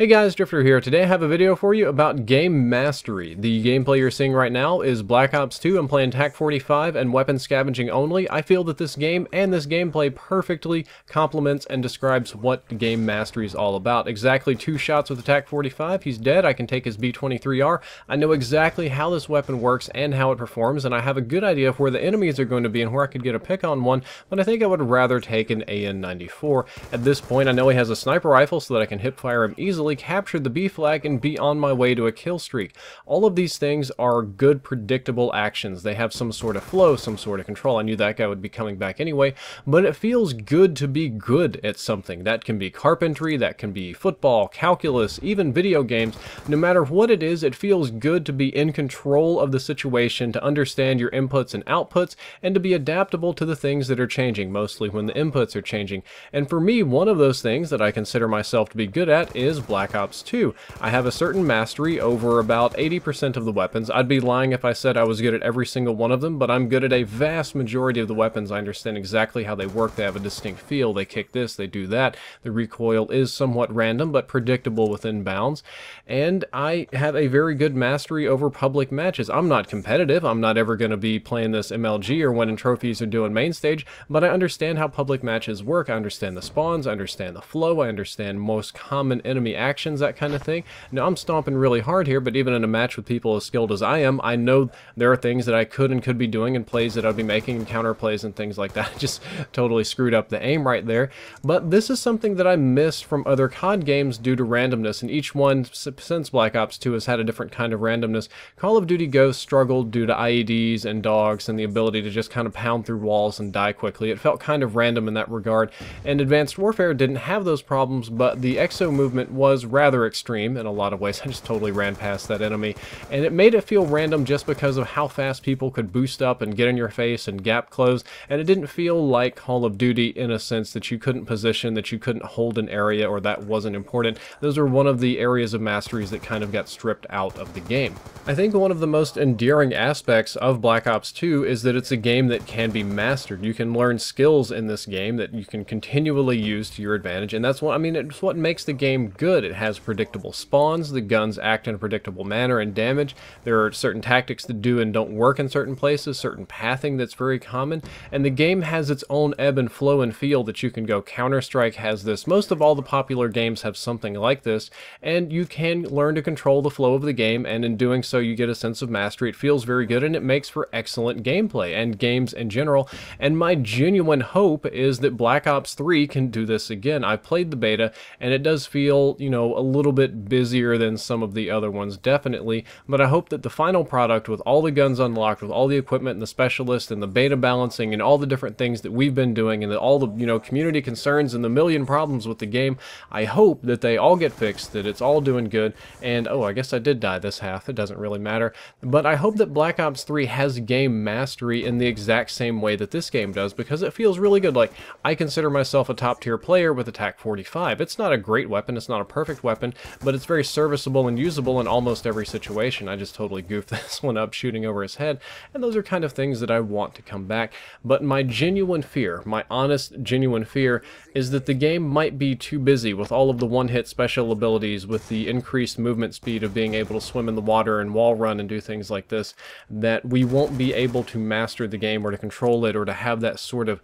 Hey guys, Drifter here. Today I have a video for you about game mastery. The gameplay you're seeing right now is Black Ops 2. I'm playing TAC 45 and weapon scavenging only. I feel that this game and this gameplay perfectly complements and describes what game mastery is all about. Exactly 2 shots with the TAC 45. He's dead. I can take his B-23R. I know exactly how this weapon works and how it performs, and I have a good idea of where the enemies are going to be and where I could get a pick on one, but I think I would rather take an AN-94. At this point, I know he has a sniper rifle so that I can hip fire him easily, capture the B flag, and be on my way to a kill streak. All of these things are good, predictable actions. They have some sort of flow, some sort of control. I knew that guy would be coming back anyway, but it feels good to be good at something. That can be carpentry, that can be football, calculus, even video games. No matter what it is, it feels good to be in control of the situation, to understand your inputs and outputs, and to be adaptable to the things that are changing, mostly when the inputs are changing. And for me, one of those things that I consider myself to be good at is Black Ops 2. I have a certain mastery over about 80% of the weapons. I'd be lying if I said I was good at every single one of them, but I'm good at a vast majority of the weapons. I understand exactly how they work. They have a distinct feel. They kick this, they do that. The recoil is somewhat random, but predictable within bounds. And I have a very good mastery over public matches. I'm not competitive. I'm not ever going to be playing this MLG or winning trophies or doing main stage, but I understand how public matches work. I understand the spawns. I understand the flow. I understand most common enemy actions, that kind of thing. Now, I'm stomping really hard here, but even in a match with people as skilled as I am, I know there are things that I could be doing and plays that I'd be making and counter plays and things like that. I just totally screwed up the aim right there. But this is something that I missed from other COD games due to randomness, and each one since Black Ops 2 has had a different kind of randomness. Call of Duty Ghosts struggled due to IEDs and dogs and the ability to just kind of pound through walls and die quickly. It felt kind of random in that regard, and Advanced Warfare didn't have those problems, but the exo movement was rather extreme in a lot of ways. I just totally ran past that enemy, and it made it feel random just because of how fast people could boost up and get in your face and gap close, and it didn't feel like Call of Duty in a sense that you couldn't position, that you couldn't hold an area, or that wasn't important. Those are one of the areas of masteries that kind of got stripped out of the game. I think one of the most endearing aspects of Black Ops 2 is that it's a game that can be mastered. You can learn skills in this game that you can continually use to your advantage, and that's what, I mean, it's what makes the game good. It has predictable spawns, the guns act in a predictable manner and damage, there are certain tactics that do and don't work in certain places, certain pathing that's very common, and the game has its own ebb and flow and feel that you can go. Counter-Strike has this, most of all the popular games have something like this, and you can learn to control the flow of the game, and in doing so you get a sense of mastery. It feels very good, and it makes for excellent gameplay and games in general, and my genuine hope is that Black Ops 3 can do this again. I played the beta, and it does feel, you know, a little bit busier than some of the other ones, definitely, but I hope that the final product, with all the guns unlocked, with all the equipment and the specialists and the beta balancing and all the different things that we've been doing and all the, you know, community concerns and the million problems with the game, I hope that they all get fixed, that it's all doing good. And oh, I guess I did die this half, it doesn't really matter, but I hope that Black Ops 3 has game mastery in the exact same way that this game does, because it feels really good. Like, I consider myself a top tier player with a TAC 45. It's not a great weapon, it's not a perfect weapon, but it's very serviceable and usable in almost every situation. I just totally goofed this one up shooting over his head, and those are kind of things that I want to come back. But my genuine fear, my honest, genuine fear, is that the game might be too busy with all of the one-hit special abilities, with the increased movement speed of being able to swim in the water and wall run and do things like this, that we won't be able to master the game or to control it or to have that sort of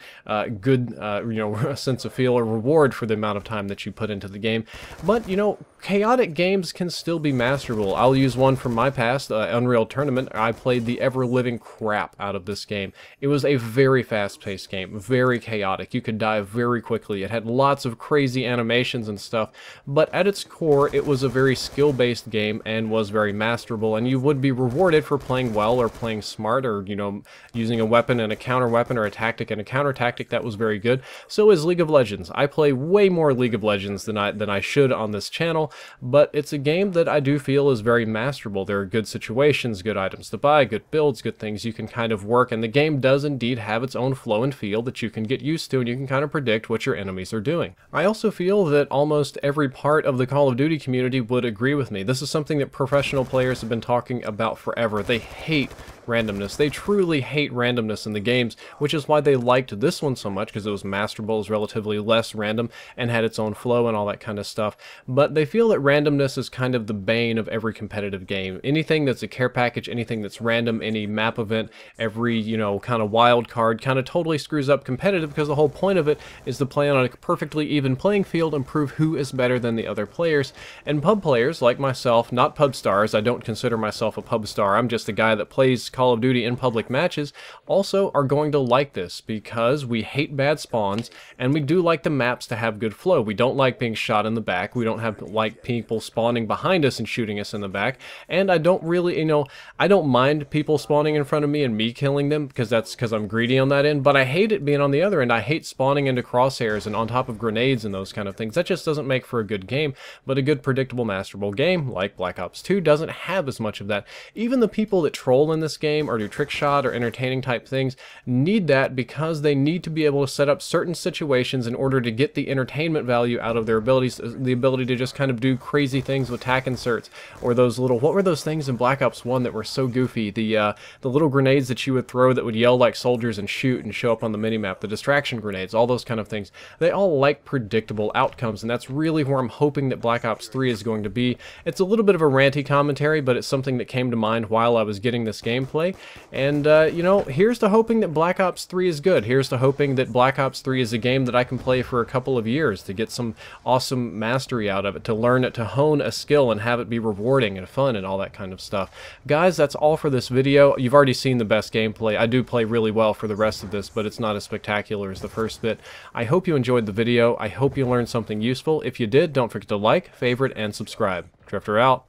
good, you know, sense of feel or reward for the amount of time that you put into the game. But, you know, chaotic games can still be masterable. I'll use one from my past, Unreal Tournament. I played the ever-living crap out of this game. It was a very fast-paced game, very chaotic. You could die very quickly. It had lots of crazy animations and stuff, but at its core, it was a very skill-based game and was very masterable, and you would be rewarded for playing well or playing smart, or, you know, using a weapon and a counter-weapon or a tactic and a counter-tactic. That was very good. So is League of Legends. I play way more League of Legends than I should on this channel, but it's a game that I do feel is very masterable. There are good situations, good items to buy, good builds, good things you can kind of work, and the game does indeed have its own flow and feel that you can get used to, and you can kind of predict what your enemies are doing. I also feel that almost every part of the Call of Duty community would agree with me. This is something that professional players have been talking about forever. They hate randomness. They truly hate randomness in the games, which is why they liked this one so much, because it was masterable, it was relatively less random, and had its own flow and all that kind of stuff. But they feel that randomness is kind of the bane of every competitive game. Anything that's a care package, anything that's random, any map event, every, you know, kind of wild card kind of totally screws up competitive, because the whole point of it is to play on a perfectly even playing field and prove who is better than the other players. And pub players like myself, not pub stars, I don't consider myself a pub star, I'm just a guy that plays Call of Duty in public matches, also are going to like this, because we hate bad spawns, and we do like the maps to have good flow. We don't like being shot in the back, we don't like people spawning behind us and shooting us in the back, and I don't really, you know, I don't mind people spawning in front of me and me killing them, because I'm greedy on that end, but I hate it being on the other end. I hate spawning into crosshairs and on top of grenades and those kind of things. That just doesn't make for a good game, but a good predictable masterable game like Black Ops 2 doesn't have as much of that. Even the people that troll in this game or do trick shot or entertaining type things need that, because they need to be able to set up certain situations in order to get the entertainment value out of their abilities, the ability to just kind of do crazy things with tack inserts, or those little, what were those things in Black Ops 1 that were so goofy, the little grenades that you would throw that would yell like soldiers and shoot and show up on the minimap, the distraction grenades, all those kind of things. They all like predictable outcomes, and that's really where I'm hoping that Black Ops 3 is going to be. It's a little bit of a ranty commentary, but it's something that came to mind while I was getting this gameplay, and you know, here's to hoping that Black Ops 3 is good. Here's to hoping that Black Ops 3 is a game that I can play for a couple of years to get some awesome mastery out of it, to learn it, to hone a skill and have it be rewarding and fun and all that kind of stuff. Guys, that's all for this video. You've already seen the best gameplay. I do play really well for the rest of this, but it's not as spectacular as the first bit. I hope you enjoyed the video. I hope you learned something useful. If you did, don't forget to like, favorite, and subscribe. Drifter out.